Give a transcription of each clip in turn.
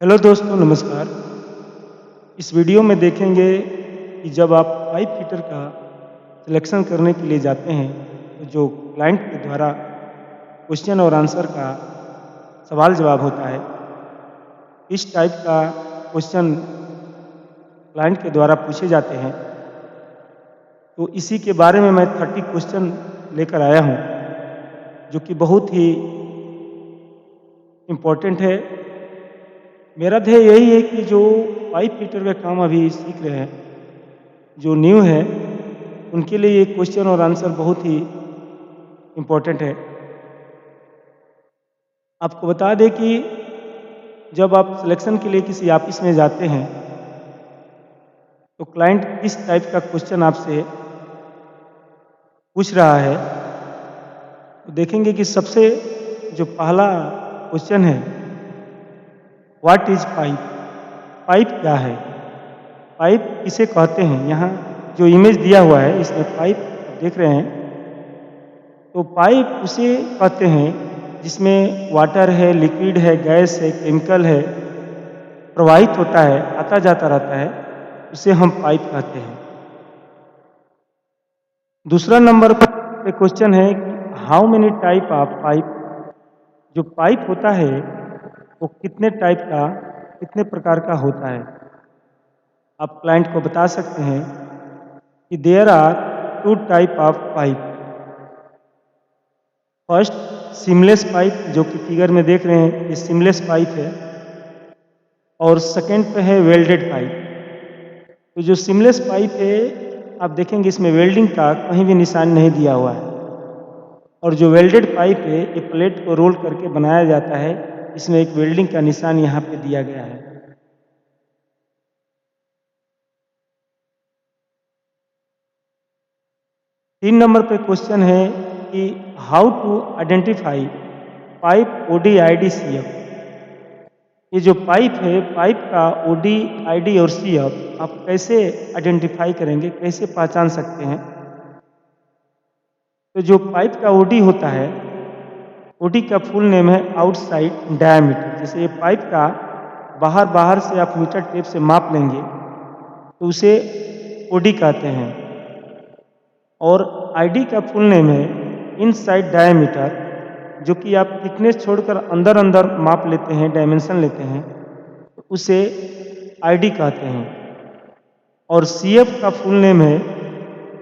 Hello दोस्तों, नमस्कार। इस वीडियो में देखेंगे कि जब आप पाइप फिटर का सिलेक्शन करने के लिए जाते हैं, तो जो क्लाइंट के द्वारा क्वेश्चन और आंसर का सवाल जवाब होता है, इस टाइप का क्वेश्चन क्लाइंट के द्वारा पूछे जाते हैं। तो इसी के बारे में मैं 30 क्वेश्चन लेकर आया हूँ, जो कि बहुत ही इम्पोर्टेंट है। मेरा ध्येय यही है कि जो पाइप फिटर का काम अभी सीख रहे हैं, जो न्यू है, उनके लिए ये क्वेश्चन और आंसर बहुत ही इम्पोर्टेंट है। आपको बता दें कि जब आप सिलेक्शन के लिए किसी ऑफिस में जाते हैं, तो क्लाइंट किस टाइप का क्वेश्चन आपसे पूछ रहा है, तो देखेंगे कि सबसे जो पहला क्वेश्चन है, व्हाट इज पाइप? पाइप क्या है? पाइप किसे कहते हैं? यहाँ जो इमेज दिया हुआ है, इसमें पाइप आप देख रहे हैं। तो पाइप उसे कहते हैं जिसमें वाटर है, लिक्विड है, गैस है, केमिकल है, प्रवाहित होता है, आता जाता रहता है, उसे हम पाइप कहते हैं। दूसरा नंबर पे क्वेश्चन है कि how many type of pipe? जो पाइप होता है वो कितने टाइप का, कितने प्रकार का होता है? आप क्लाइंट को बता सकते हैं कि there are 2 type of pipe. First seamless pipe, जो कि फिगर में देख रहे हैं, ये सीमलेस पाइप है। और सेकंड पे है वेल्डेड पाइप। तो जो सीमलेस पाइप है, आप देखेंगे इसमें वेल्डिंग का कहीं भी निशान नहीं दिया हुआ है। और जो वेल्डेड पाइप है, ये प्लेट को रोल करके बनाया जाता है, इसमें एक वेल्डिंग का निशान यहाँ पे दिया गया है। तीन नंबर पे क्वेश्चन है कि how to identify pipe OD ID CF? ये जो पाइप है, पाइप का ओडी आईडी और सीएफ आप कैसे आइडेंटिफाई करेंगे, कैसे पहचान सकते हैं? तो जो पाइप का ओडी होता है, ओडी का फुल नेम है आउटसाइड डायामीटर। जैसे ये पाइप का बाहर बाहर से आप मीटर टेप से माप लेंगे, तो उसे ओडी कहते हैं। और आईडी का फुल नेम है इनसाइड डायामीटर, जो कि आप थिकनेस छोड़कर अंदर अंदर माप लेते हैं, डायमेंशन लेते हैं, तो उसे आईडी कहते हैं। और सीएफ का फुल नेम है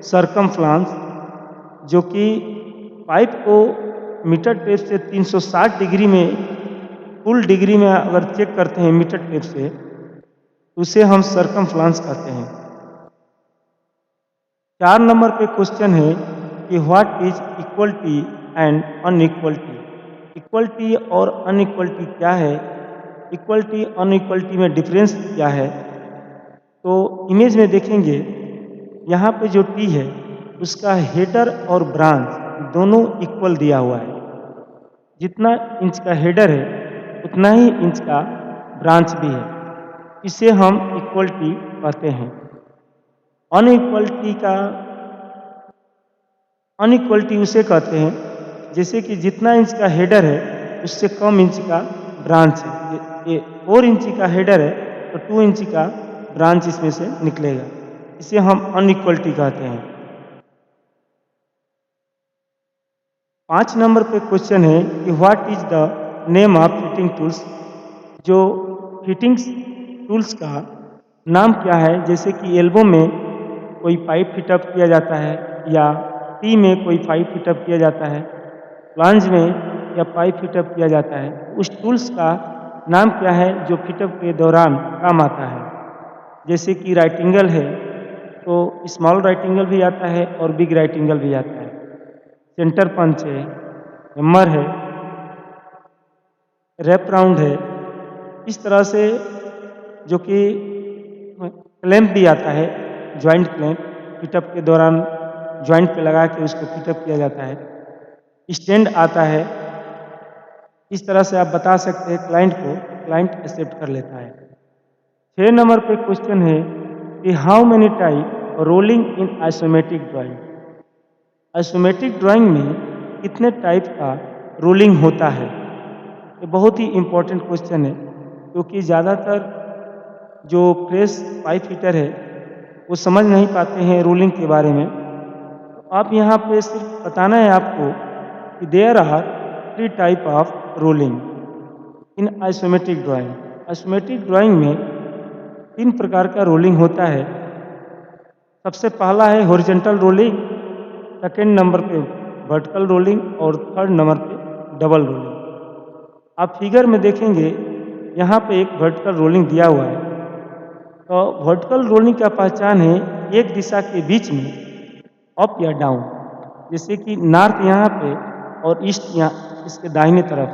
सरकमफ्लांस, जो कि पाइप को मीटर टेप से 360 डिग्री में, फुल डिग्री में अगर चेक करते हैं मीटर टेप से, तो उसे हम सरकमफ्लांस कहते हैं। 4 नंबर पे क्वेश्चन है कि what is equality and inequality? Equality और अनइक्वलिटी क्या है? इक्वलिटी अनइक्वलिटी में डिफरेंस क्या है? तो इमेज में देखेंगे, यहाँ पे जो टी है, उसका हेडर और ब्रांच दोनों इक्वल दिया हुआ है। जितना इंच का हेडर है, उतना ही इंच का ब्रांच भी है। इसे हम इक्वलिटी कहते हैं। अनइक्वलिटी का अनइक्वलिटी उसे कहते हैं जैसे कि जितना इंच का हेडर है, उससे कम इंच का ब्रांच है। ये 4 इंची का हेडर है, तो 2 इंची का ब्रांच इसमें से निकलेगा। इसे हम अनइक्वलिटी कहते हैं। 5 नंबर पे क्वेश्चन है कि what is the name of fitting tools? जो फिटिंग्स टूल्स का नाम क्या है? जैसे कि एल्बो में कोई पाइप फिटअप किया जाता है, या टी में कोई पाइप फिटअप किया जाता है, फ्लांज में या पाइप फिटअप किया जाता है, उस टूल्स का नाम क्या है जो फिटअप के दौरान काम आता है? जैसे कि राइटिंगल है, तो स्मॉल राइटिंगल भी आता है और बिग राइटिंगल भी आता है। सेंटर पंच है, हैमर है, रैप राउंड है। इस तरह से जो कि क्लैंप भी आता है, जॉइंट क्लैंप, फिटअप के दौरान जॉइंट पे लगा के उसको फिटअप किया जाता है। स्टैंड आता है। इस तरह से आप बता सकते हैं क्लाइंट को, क्लाइंट एक्सेप्ट कर लेता है। 6 नंबर पे क्वेश्चन है कि how many type rolling in isometric drawing? Isometric drawing में कितने टाइप का रोलिंग होता है? ये बहुत ही इम्पोर्टेंट क्वेश्चन है। क्योंकि ज़्यादातर जो फ्रेश पाइप फिटर है वो समझ नहीं पाते हैं रोलिंग के बारे में। तो आप यहाँ पे सिर्फ बताना है आपको कि there are 3 type of rolling in isometric drawing. Isometric drawing में 3 प्रकार का रोलिंग होता है। सबसे पहला है हॉरिजॉन्टल रोलिंग, सेकंड नंबर पे वर्टिकल रोलिंग और थर्ड नंबर पे डबल रोलिंग। आप फिगर में देखेंगे यहाँ पे एक वर्टिकल रोलिंग दिया हुआ है। तो वर्टिकल रोलिंग का पहचान है एक दिशा के बीच में अप या डाउन, जैसे कि नॉर्थ यहाँ पे और ईस्ट यहाँ इसके दाहिने तरफ।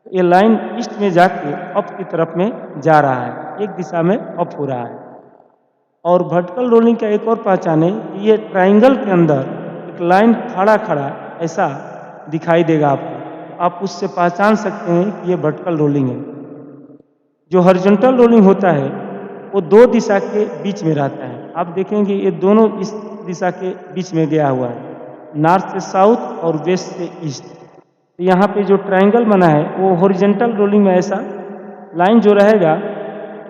ये लाइन ईस्ट में जाके अप की तरफ में जा रहा है, एक दिशा में अप हो रहा है। और वर्टिकल रोलिंग का एक और पहचान है कि ये ट्राइंगल के अंदर एक लाइन खड़ा खड़ा ऐसा दिखाई देगा आपको, आप उससे पहचान सकते हैं कि ये वर्टिकल रोलिंग है। जो हॉरिजॉन्टल रोलिंग होता है वो 2 दिशा के बीच में रहता है। आप देखेंगे ये दोनों इस दिशा के बीच में गया हुआ है, नॉर्थ से साउथ और वेस्ट से ईस्ट। तो यहाँ पे जो ट्रायंगल बना है वो हॉरिजॉन्टल रोलिंग में ऐसा लाइन जो रहेगा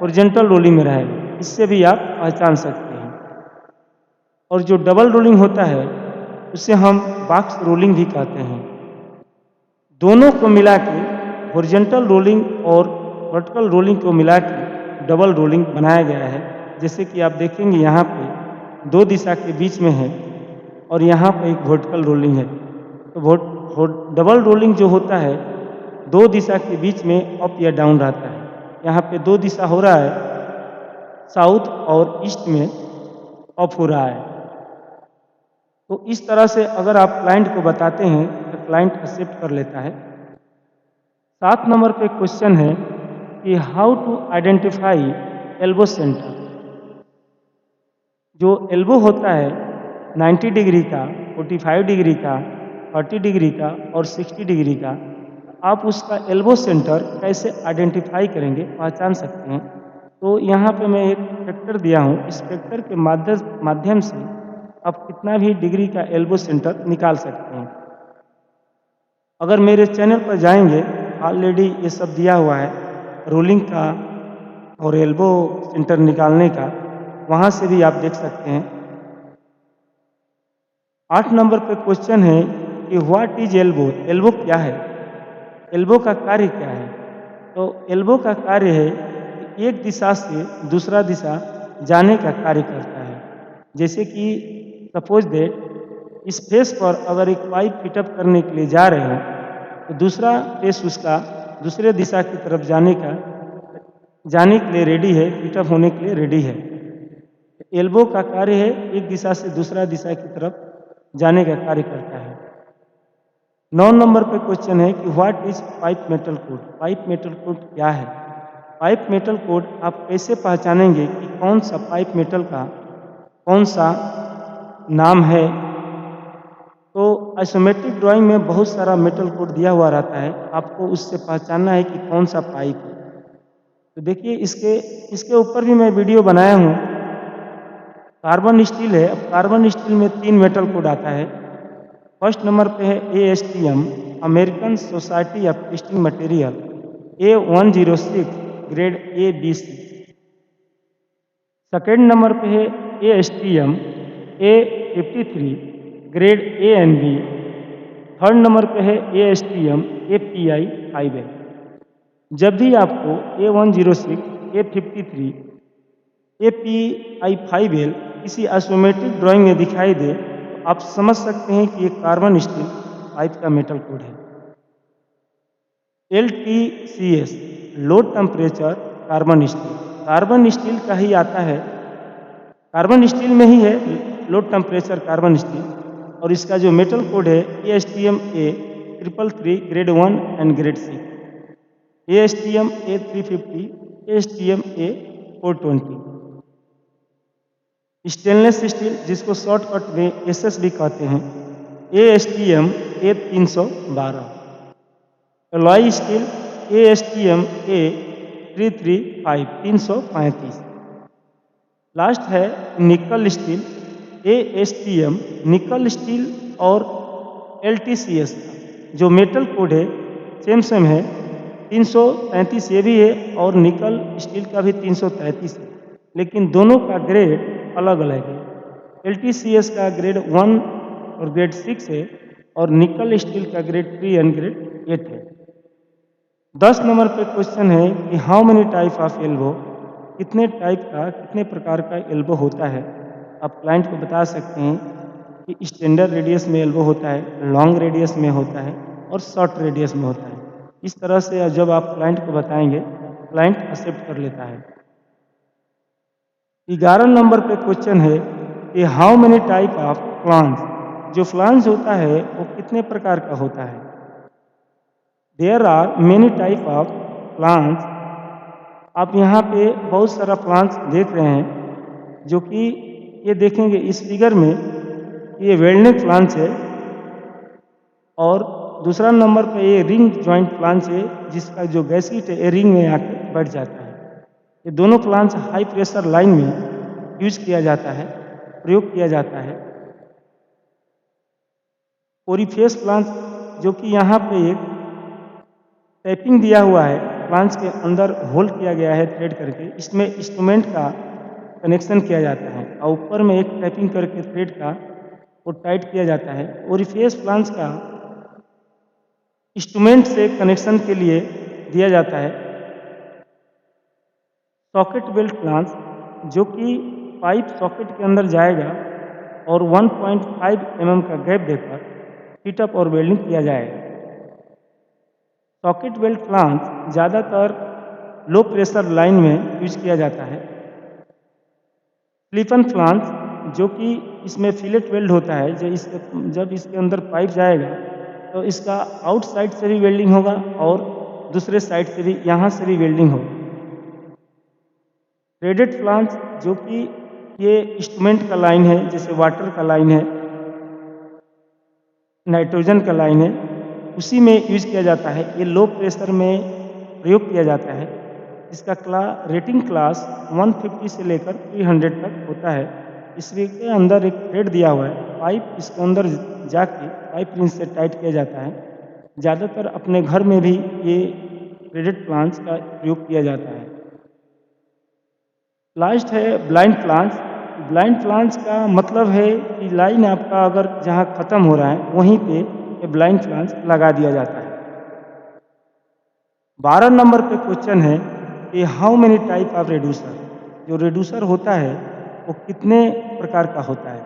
हॉरिजॉन्टल रोलिंग में रहेगा, इससे भी आप पहचान सकते हैं। और जो डबल रोलिंग होता है उसे हम बॉक्स रोलिंग भी कहते हैं। दोनों को मिला के हॉरिजॉन्टल रोलिंग और वर्टिकल रोलिंग को मिला के डबल रोलिंग बनाया गया है। जैसे कि आप देखेंगे यहाँ पे 2 दिशा के बीच में है और यहाँ पे एक वर्टिकल रोलिंग है। तो डबल रोलिंग जो होता है 2 दिशा के बीच में अप या डाउन रहता है। यहाँ पे 2 दिशा हो रहा है, साउथ और ईस्ट में अप हो रहा है। तो इस तरह से अगर आप क्लाइंट को बताते हैं तो क्लाइंट एक्सेप्ट कर लेता है। 7 नंबर पे क्वेश्चन है कि how to identify elbow centre. जो एल्बो होता है 90 डिग्री का, 45 डिग्री का, 30 डिग्री का और 60 डिग्री का, आप उसका एल्बो सेंटर कैसे आइडेंटिफाई करेंगे, पहचान सकते हैं। तो यहाँ पे मैं एक फैक्टर दिया हूँ, इस फैक्टर के माध्यम से आप कितना भी डिग्री का एल्बो सेंटर निकाल सकते हैं। अगर मेरे चैनल पर जाएंगे ऑलरेडी ये सब दिया हुआ है रोलिंग का और एल्बो सेंटर निकालने का, वहाँ से भी आप देख सकते हैं। 8 नंबर पे क्वेश्चन है कि व्हाट इज एल्बो। एल्बो क्या है, एल्बो का कार्य क्या है। तो एल्बो का कार्य है कि एक दिशा से दूसरा दिशा जाने का कार्य करता है। जैसे कि सपोज दैट इस फेस पर अगर एक पाइप फिटअप करने के लिए जा रहे हो तो दूसरा फेस उसका दूसरे दिशा की तरफ जाने के लिए रेडी है, फिटअप होने के लिए रेडी है। एल्बो का कार्य है एक दिशा से दूसरा दिशा की तरफ जाने का कार्य करता है। 9 नंबर पे क्वेश्चन है कि what is pipe metal code. Pipe metal code क्या है। पाइप मेटल कोड आप कैसे पहचानेंगे कि कौन सा पाइप मेटल का कौन सा नाम है। तो आइसोमेट्रिक ड्राइंग में बहुत सारा मेटल कोड दिया हुआ रहता है, आपको उससे पहचानना है कि कौन सा पाइप है। तो देखिए इसके ऊपर भी मैं वीडियो बनाया हूँ। कार्बन स्टील है, अब कार्बन स्टील में 3 मेटल कोड आता है। फर्स्ट नंबर पे है ASTM, American society of testing material, A106 grade ABC। Second number पे है ASTM A53 grade A&B। Third number पे है ASTM API 5L। जब भी आपको A106, A53, API 5L किसी आइसोमेट्रिक ड्राइंग में दिखाई दे तो आप समझ सकते हैं कि ये कार्बन स्टील पाइप का मेटल कोड है। LTCS, low temperature carbon steel, carbon steel का ही आता है, कार्बन स्टील में ही है लो टेम्परेचर कार्बन स्टील। और इसका जो मेटल कोड है ASTM A333 grade 1 and grade C, ASTM A350, ASTM A420। Stainless steel जिसको शॉर्टकट में SS भी कहते हैं, ASTM A312। Alloy steel ASTM A335 335। Last है निकल स्टील ASTM निकल स्टील और LTCS का जो मेटल कोड है सेम है 333 ये भी है और निकल स्टील का भी 333 है, लेकिन दोनों का ग्रेड अलग अलग है। LTCS का ग्रेड 1 और ग्रेड 6 है और निकल स्टील का ग्रेड 3 एंड ग्रेड 8 है। 10 नंबर पे क्वेश्चन है कि how many type of elbow, कितने टाइप का कितने प्रकार का एल्बो होता है। आप क्लाइंट को बता सकते हैं कि स्टैंडर्ड रेडियस में एल्बो होता है, लॉन्ग रेडियस में होता है और शॉर्ट रेडियस में होता है। इस तरह से जब आप क्लाइंट को बताएंगे, क्लाइंट एक्सेप्ट कर लेता है। 11 नंबर पे क्वेश्चन है कि हाउ मेनी टाइप ऑफ फ्लांस, जो फ्लांस होता है वो कितने प्रकार का होता है। There are many type of plants. आप यहाँ पे बहुत सारा प्लांट्स देख रहे हैं, जो कि ये देखेंगे इस फिगर में, ये वेलनेट प्लांट्स है और दूसरा नंबर पे ये रिंग जॉइंट प्लांट्स है, जिसका जो गैसिट है ये रिंग में आके बैठ जाता है। ये दोनों प्लांट्स हाई प्रेशर लाइन में यूज किया जाता है, प्रयोग किया जाता है। पोरीफेस प्लांट्स, जो कि यहाँ पे एक टैपिंग दिया हुआ है, प्लांट्स के अंदर होल किया गया है थ्रेड करके, इसमें इंस्ट्रूमेंट का कनेक्शन किया जाता है और ऊपर में एक टैपिंग करके थ्रेड का वो टाइट किया जाता है। ओरिफेस प्लांट्स का इंस्ट्रूमेंट से कनेक्शन के लिए दिया जाता है। सॉकेट बेल्ट प्लांट्स, जो कि पाइप सॉकेट के अंदर जाएगा और 1.5 mm का गैप देकर फिटअप और वेल्डिंग किया जाएगा। सॉकेट बेल्ट प्लांट्स ज़्यादातर लो प्रेशर लाइन में यूज किया जाता है। स्लीपन प्लांट्स, जो कि इसमें फिलेट वेल्ड होता है, जब इसके अंदर पाइप जाएगा तो इसका आउटसाइड से भी वेल्डिंग होगा और दूसरे साइड से भी, यहाँ से भी वेल्डिंग होगा। थ्रेडेड प्लांट्स, जो कि ये इंस्ट्रूमेंट का लाइन है, जैसे वाटर का लाइन है, नाइट्रोजन का लाइन है, उसी में यूज किया जाता है। ये लो प्रेशर में प्रयोग किया जाता है। इसका रेटिंग क्लास 150 से लेकर 300 तक होता है। इसके अंदर एक थ्रेड दिया हुआ है, पाइप इसके अंदर जाके पाइप रिंच से टाइट किया जाता है। ज़्यादातर अपने घर में भी ये थ्रेडेड प्लांट्स का प्रयोग किया जाता है। लास्ट है ब्लाइंड प्लांट्स। ब्लाइंड प्लांट्स का मतलब है कि लाइन आपका अगर जहाँ ख़त्म हो रहा है वहीं पे ये ब्लाइंड प्लांट्स लगा दिया जाता है। 12 नंबर पे क्वेश्चन है कि how many type of reducer, जो रेड्यूसर होता है वो कितने प्रकार का होता है।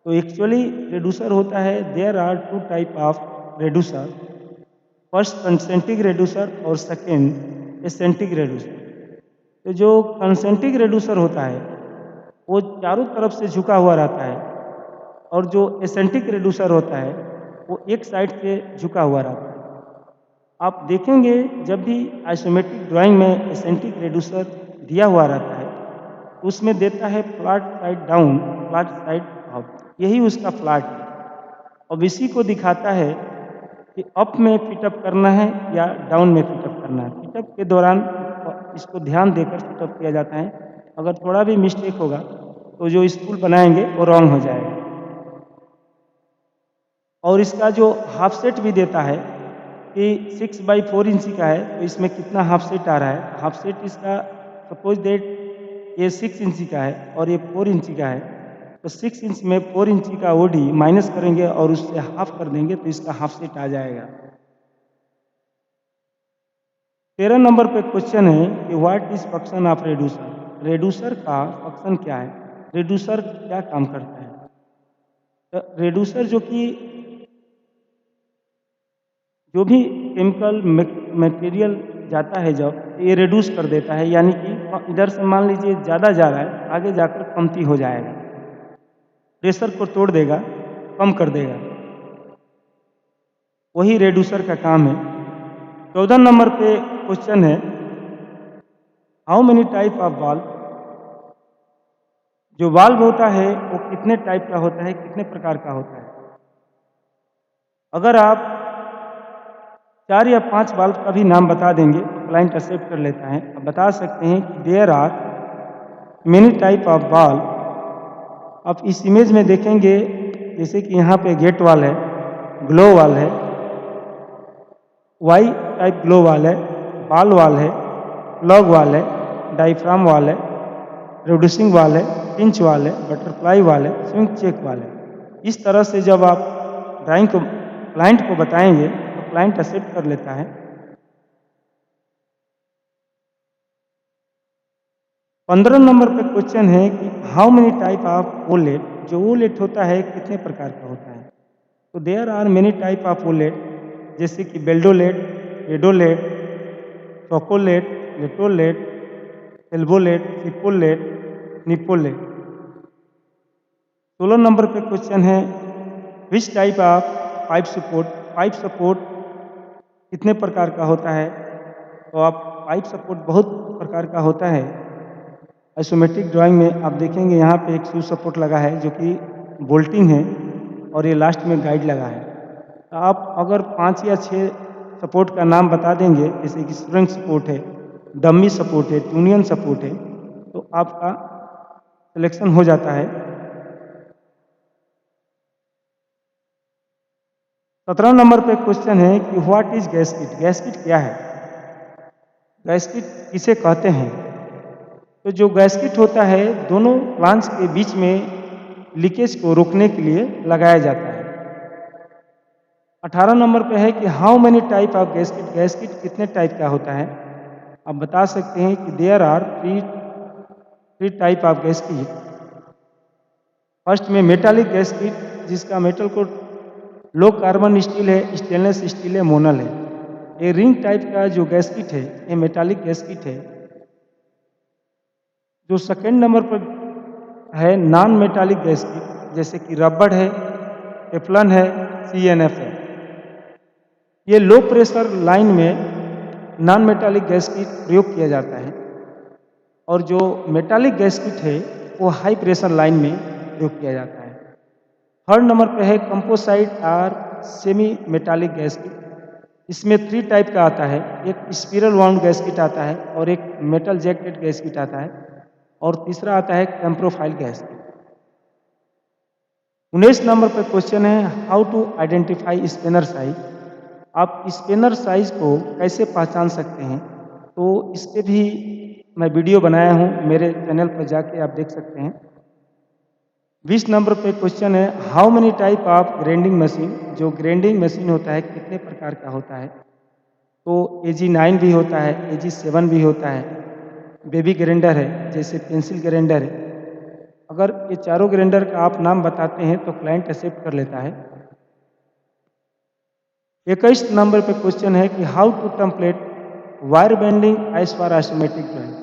तो एक्चुअली रेड्यूसर होता है, there are 2 type of reducer, first concentric reducer और सेकेंड एसेंट्रिक रेड्यूसर। तो जो कंसेंट्रिक रेड्यूसर होता है वो चारों तरफ से झुका हुआ रहता है और जो एसेंट्रिक रेड्यूसर होता है वो एक साइड से झुका हुआ रहता है। आप देखेंगे जब भी आइसोमेट्रिक ड्राइंग में एसेंट्रिक रेड्यूसर दिया हुआ रहता है तो उसमें देता है flat side down, flat side up, यही उसका फ्लैट है। अब इसी को दिखाता है कि अप में फिटअप करना है या डाउन में फिटअप करना है। फिटअप के दौरान इसको ध्यान देकर फिटअप किया जाता है। अगर थोड़ा भी मिस्टेक होगा तो जो स्पूल बनाएंगे वो रॉन्ग हो जाएगा। और इसका जो हाफ सेट भी देता है कि 6/4 इंची का है तो इसमें कितना हाफ सेट आ रहा है। हाफ सेट इसका सपोज डेट ये 6 इंची का है और ये 4 इंची का है, तो 6 इंच में 4 इंची का ओडी माइनस करेंगे और उससे हाफ कर देंगे तो इसका हाफ सेट आ जाएगा। 13 नंबर पे क्वेश्चन है कि what is function of reducer. Reducer का फंक्शन क्या है, रेड्यूसर क्या काम करता है। तो रेड्यूसर जो भी केमिकल मटेरियल जाता है जब ये रिड्यूस कर देता है, यानी कि इधर से मान लीजिए ज़्यादा जा रहा है, आगे जाकर कमती हो जाएगा, प्रेशर को तोड़ देगा, कम कर देगा, वही रेड्यूसर का काम है। 14 नंबर पे क्वेश्चन है how many type of valve. जो वाल्व होता है वो कितने टाइप का होता है, कितने प्रकार का होता है। अगर आप 4 या 5 वाल्व का भी नाम बता देंगे तो क्लाइंट एक्सेप्ट कर लेता है। अब बता सकते हैं कि there are many type of valve. आप इस इमेज में देखेंगे जैसे कि यहाँ पे गेट वाल है, ग्लो वाल है, वाई टाइप ग्लो वाल है, बाल वाल है, प्लग वाल है, डायफ्राम वाल है, रिड्यूसिंग वाल है, पिंच वाल है, बटरफ्लाई वाल है, स्विंग चेक वाल है। इस तरह से जब आप ड्राइंग को क्लाइंट को बताएंगे तो क्लाइंट एक्सेप्ट कर लेता है। 15 नंबर पे क्वेश्चन है कि how many type of olet, जो ओलेट होता है कितने प्रकार का होता है। तो there are many type of olet, जैसे कि बेल्डोलेट, एडोलेट, sockolet, latrolet, elbolet, sweepolet, nipolet. 16 number पे क्वेश्चन है which type of pipe support, pipe support कितने प्रकार का होता है। तो आप पाइप सपोर्ट बहुत प्रकार का होता है। आइसोमेट्रिक ड्राइंग में आप देखेंगे यहाँ पे एक शू सपोर्ट लगा है जो कि बोल्टिंग है और ये लास्ट में गाइड लगा है। तो आप अगर 5 या 6 सपोर्ट का नाम बता देंगे, जैसे कि स्प्रिंग सपोर्ट है, डमी सपोर्ट है, ट्यूनियन सपोर्ट है, तो आपका सिलेक्शन हो जाता है। 17 नंबर पे क्वेश्चन है कि व्हाट इज गैस्किट, गैस्किट क्या है, गैस्किट किसे कहते हैं। तो जो गैस्किट होता है दोनों प्लांट्स के बीच में लीकेज को रोकने के लिए लगाया जाता है। 18 नंबर पे है कि हाउ मेनी टाइप ऑफ गैस्किट, गैस्किट कितने टाइप का होता है। आप बता सकते हैं कि there are three type of gasket. First में मेटालिक गैस्किट, जिसका मेटल को लो कार्बन स्टील है, स्टेनलेस स्टील है, मोनल है। ये रिंग टाइप का जो गैस्किट है ये मेटालिक गैस्किट है। जो सेकेंड नंबर पर है नॉन मेटालिक गैस्किट, जैसे कि रबड़ है, टेफ्लॉन है, CNF है। ये लो प्रेशर लाइन में नॉन मेटालिक गैस्किट प्रयोग किया जाता है और जो मेटालिक गैस्किट है वो हाई प्रेशर लाइन में प्रयोग किया जाता है। थर्ड नंबर पे है कंपोसाइट और सेमी मेटालिक गैस्किट। इसमें 3 टाइप का आता है, एक स्पिरल वाउंड गैस्किट आता है और एक मेटल जैकेट गैस्किट आता है और तीसरा आता है कैम्प्रोफाइल गैस्किट। 19 नंबर पर क्वेश्चन है how to identify spanner size, आप स्पेनर साइज को कैसे पहचान सकते हैं। तो इसके भी मैं वीडियो बनाया हूँ, मेरे चैनल पर जाके आप देख सकते हैं। 20 नंबर पे क्वेश्चन है how many type of grinding machine, जो ग्राइंडिंग मशीन होता है कितने प्रकार का होता है। तो AG9 भी होता है, AG7 भी होता है, बेबी ग्राइंडर है, जैसे पेंसिल ग्राइंडर है। अगर ये चारों ग्राइंडर का आप नाम बताते हैं तो क्लाइंट एक्सेप्ट कर लेता है। 21 नंबर पे क्वेश्चन है कि how to template wire bending edge for isometric drawing,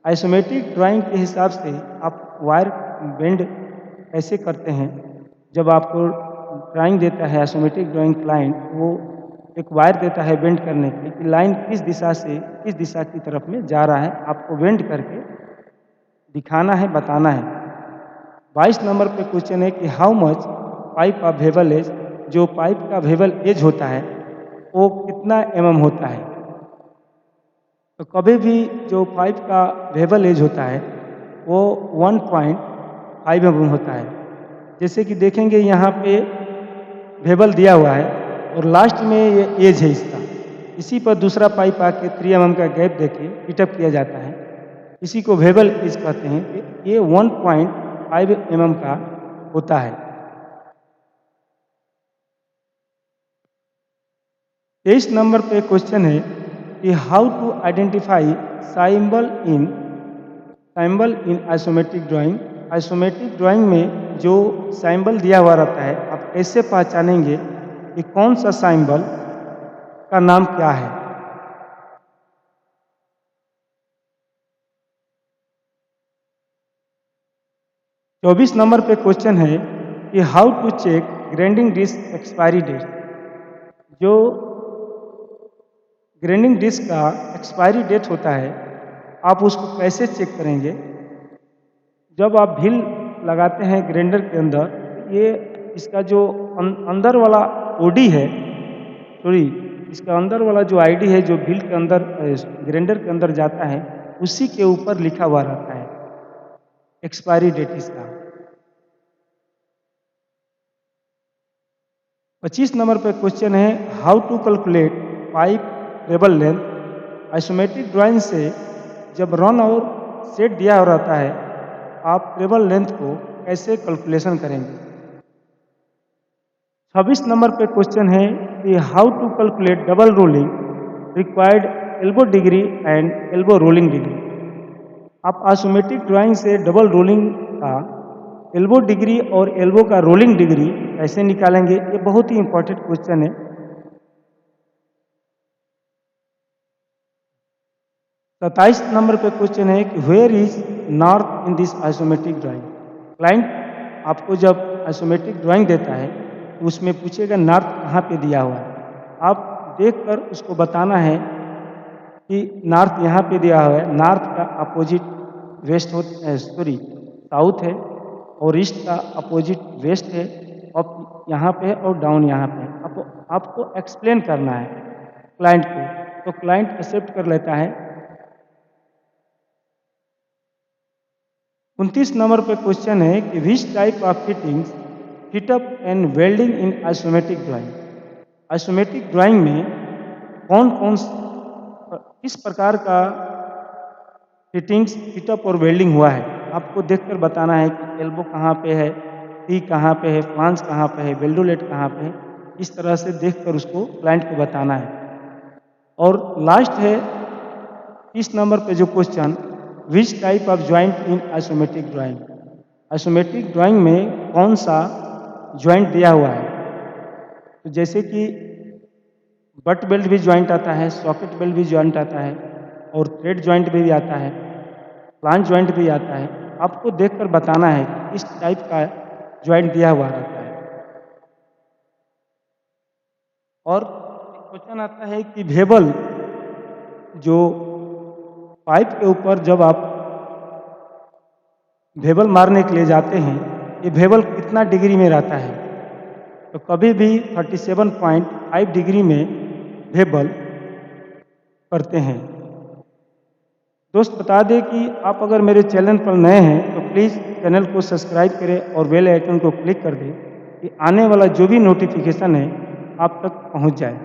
isometric drawing के हिसाब से आप वायर बेंड कैसे करते हैं। जब आपको ड्राइंग देता है आइसोमेट्रिक ड्राइंग क्लाइंट, वो एक वायर देता है बेंड करने के लिए कि लाइन किस दिशा से किस दिशा की तरफ में जा रहा है, आपको बेंड करके दिखाना है, बताना है। 22 नंबर पे क्वेश्चन है कि how much pipe of bevel edge, जो पाइप का वेवल एज होता है वो कितना होता है। तो कभी भी जो पाइप का वेवल एज होता है वो 1.5 होता है। जैसे कि देखेंगे यहाँ पे वेवल दिया हुआ है और लास्ट में ये एज है इसका, इसी पर दूसरा पाइप आके 3 का गैप देके पिटअप किया जाता है, इसी को वेवल एज कहते हैं कि ये 1.5 का होता है। 23 नंबर पे क्वेश्चन है कि how to identify symbol in isometric drawing, isometric drawing में जो साइंबल दिया हुआ रहता है आप कैसे पहचानेंगे कि कौन सा साइंबल का नाम क्या है। 24 नंबर पे क्वेश्चन है कि how to check grinding disc expiry date, जो ग्राइंडिंग डिस्क का एक्सपायरी डेट होता है आप उसको कैसे चेक करेंगे। जब आप व्हील लगाते हैं ग्राइंडर के अंदर, ये इसका जो अंदर वाला ओडी है, सॉरी इसका अंदर वाला जो आईडी है जो व्हील के अंदर ग्राइंडर के अंदर जाता है उसी के ऊपर लिखा हुआ रहता है एक्सपायरी डेट इसका। 25 नंबर पे क्वेश्चन है how to calculate pipe travel length. Isometric drawing से जब रन और सेट दिया हो रहता है, आप ट्रेबल लेंथ को कैसे कैलकुलेशन करेंगे। 26 नंबर पे क्वेश्चन है कि how to calculate double rolling required elbow degree and elbow rolling degree. आप आइसोमेट्रिक ड्राइंग से डबल रोलिंग का एल्बो डिग्री और एल्बो का रोलिंग डिग्री कैसे निकालेंगे, ये बहुत ही इंपॉर्टेंट क्वेश्चन है। 27 नंबर पे क्वेश्चन है कि where is north in this isometric drawing. Client आपको जब आइसोमेट्रिक ड्राइंग देता है तो उसमें पूछेगा नॉर्थ कहाँ पे दिया हुआ है। आप देखकर उसको बताना है कि नॉर्थ यहाँ पे दिया हुआ है, नॉर्थ का अपोजिट वेस्ट हो साउथ है, और ईस्ट का अपोजिट वेस्ट है, अप यहाँ पे है और डाउन यहाँ पे है। आपको एक्सप्लेन करना है क्लाइंट को, तो क्लाइंट एक्सेप्ट कर लेता है। 29 नंबर पे क्वेश्चन है कि विच type of fittings fit up and welding in isometric drawing. Isometric drawing में कौन कौन किस प्रकार का फिटिंग्स फिटअप और वेल्डिंग हुआ है, आपको देखकर बताना है कि एल्बो कहाँ पे है, टी कहाँ पे है, फ्लांस कहाँ पे है, वेल्डोलेट कहाँ पे है। इस तरह से देखकर उसको क्लाइंट को बताना है। और लास्ट है 30 नंबर पे जो question, which type of joint in isometric drawing. Isometric drawing में कौन सा ज्वाइंट दिया हुआ है, तो जैसे कि बट बेल्ट भी ज्वाइंट आता है, सॉकेट बेल्ट भी ज्वाइंट आता है, और थ्रेड ज्वाइंट भी आता है, फ्लांज ज्वाइंट भी आता है। आपको देखकर बताना है कि इस टाइप का ज्वाइंट दिया हुआ रहता है। और क्वेश्चन आता है कि भेबल जो पाइप के ऊपर जब आप भेबल मारने के लिए जाते हैं, ये भेबल कितना डिग्री में रहता है, तो कभी भी 37.5 डिग्री में भेबल करते हैं। दोस्त बता दें कि आप अगर मेरे चैनल पर नए हैं तो प्लीज़ चैनल को सब्सक्राइब करें और बेल आइकन को क्लिक कर दें कि आने वाला जो भी नोटिफिकेशन है आप तक पहुंच जाए।